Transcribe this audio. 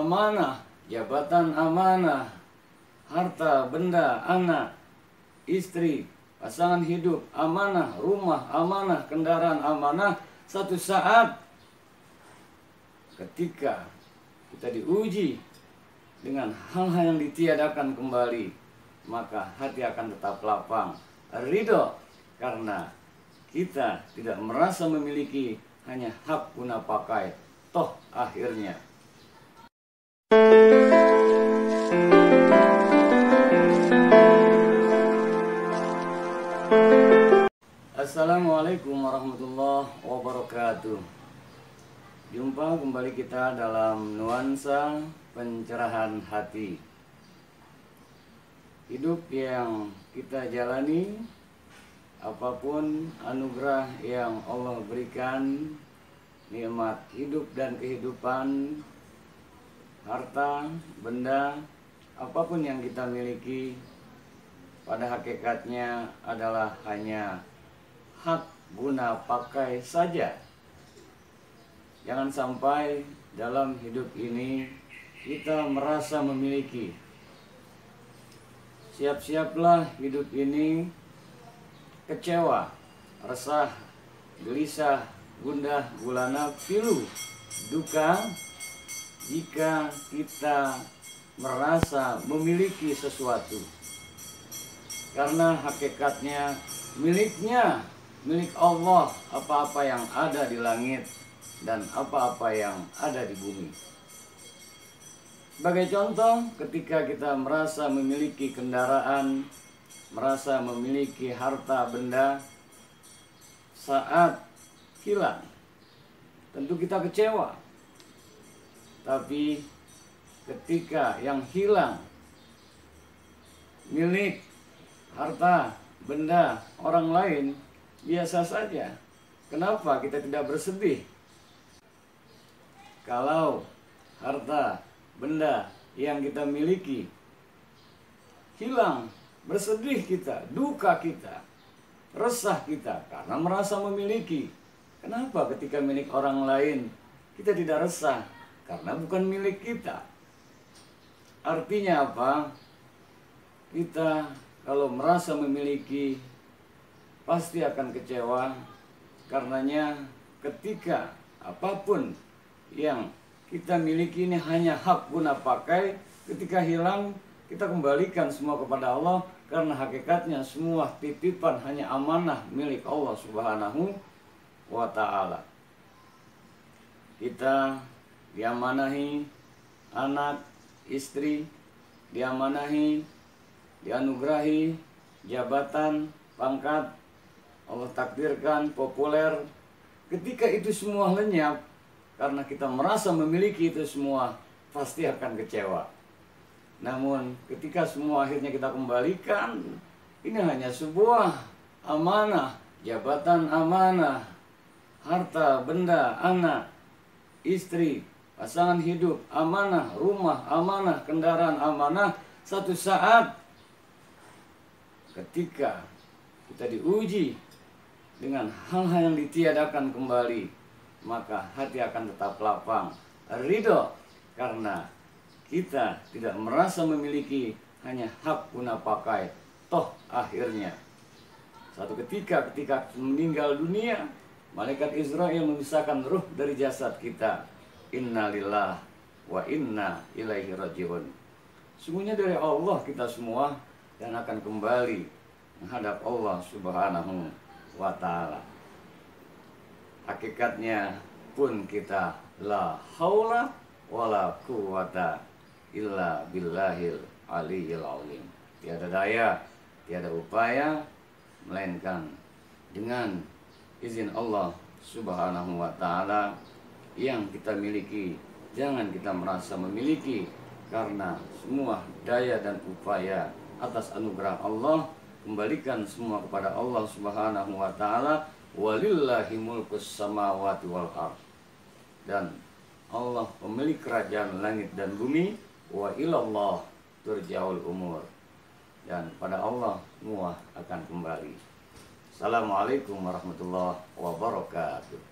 amanah, jabatan amanah, harta, benda, anak, istri, pasangan hidup, amanah, rumah, amanah, kendaraan, amanah. Satu saat ketika kita diuji dengan hal-hal yang ditiadakan kembali, maka hati akan tetap lapang, ridho, karena kita tidak merasa memiliki, hanya hak guna pakai, toh akhirnya. Assalamualaikum warahmatullahi wabarakatuh. Jumpa kembali kita dalam nuansa pencerahan hati. Hidup yang kita jalani, apapun anugerah yang Allah berikan, nikmat hidup dan kehidupan, harta, benda, apapun yang kita miliki, pada hakikatnya adalah hanya hak guna pakai saja. Jangan sampai dalam hidup ini kita merasa memiliki. Siap-siaplah hidup ini kecewa, resah, gelisah, gundah, gulana, pilu, duka jika kita merasa memiliki sesuatu. Karena hakikatnya milik Allah apa-apa yang ada di langit dan apa-apa yang ada di bumi. Sebagai contoh, ketika kita merasa memiliki kendaraan, merasa memiliki harta benda, saat hilang, tentu kita kecewa. Tapi ketika yang hilang milik harta benda orang lain, biasa saja. Kenapa kita tidak bersedih? Kalau harta benda yang kita miliki hilang, bersedih kita, duka kita, resah kita karena merasa memiliki. Kenapa ketika milik orang lain kita tidak resah? Karena bukan milik kita. Artinya apa? Kita kalau merasa memiliki pasti akan kecewa. Karenanya ketika apapun yang kita miliki ini hanya hak guna pakai, ketika hilang kita kembalikan semua kepada Allah, karena hakikatnya semua titipan hanya amanah milik Allah Subhanahu wa ta'ala. Kita diamanahi anak, istri, diamanahi, dianugerahi jabatan, pangkat, Allah takdirkan populer. Ketika itu semua lenyap karena kita merasa memiliki itu semua, pasti akan kecewa. Namun ketika semua akhirnya kita kembalikan, ini hanya sebuah amanah, jabatan amanah, harta, benda, anak, istri, pasangan hidup, amanah, rumah, amanah, kendaraan, amanah. Satu saat ketika kita diuji dengan hal-hal yang ditiadakan kembali, maka hati akan tetap lapang, ridho, karena kita tidak merasa memiliki, hanya hak guna pakai, toh akhirnya satu ketika meninggal dunia, malaikat Israel memisahkan ruh dari jasad kita. Innalillah wa inna ilaihi rajiun. Sungguhnya dari Allah kita semua dan akan kembali menghadap Allah Subhanahu wa ta'ala. Hakikatnya pun kita la haula wala quwata illa billahil aliyil azim. Tiada daya, tiada upaya melainkan dengan izin Allah Subhanahu wa ta'ala. Yang kita miliki jangan kita merasa memiliki, karena semua daya dan upaya atas anugerah Allah, kembalikan semua kepada Allah Subhanahu wa ta'ala. Walillahi mulkus samawati wal ardh. Dan Allah pemilik kerajaan langit dan bumi. Wa ilallah turja'ul umur. Dan pada Allah semua akan kembali. Assalamualaikum warahmatullahi wabarakatuh.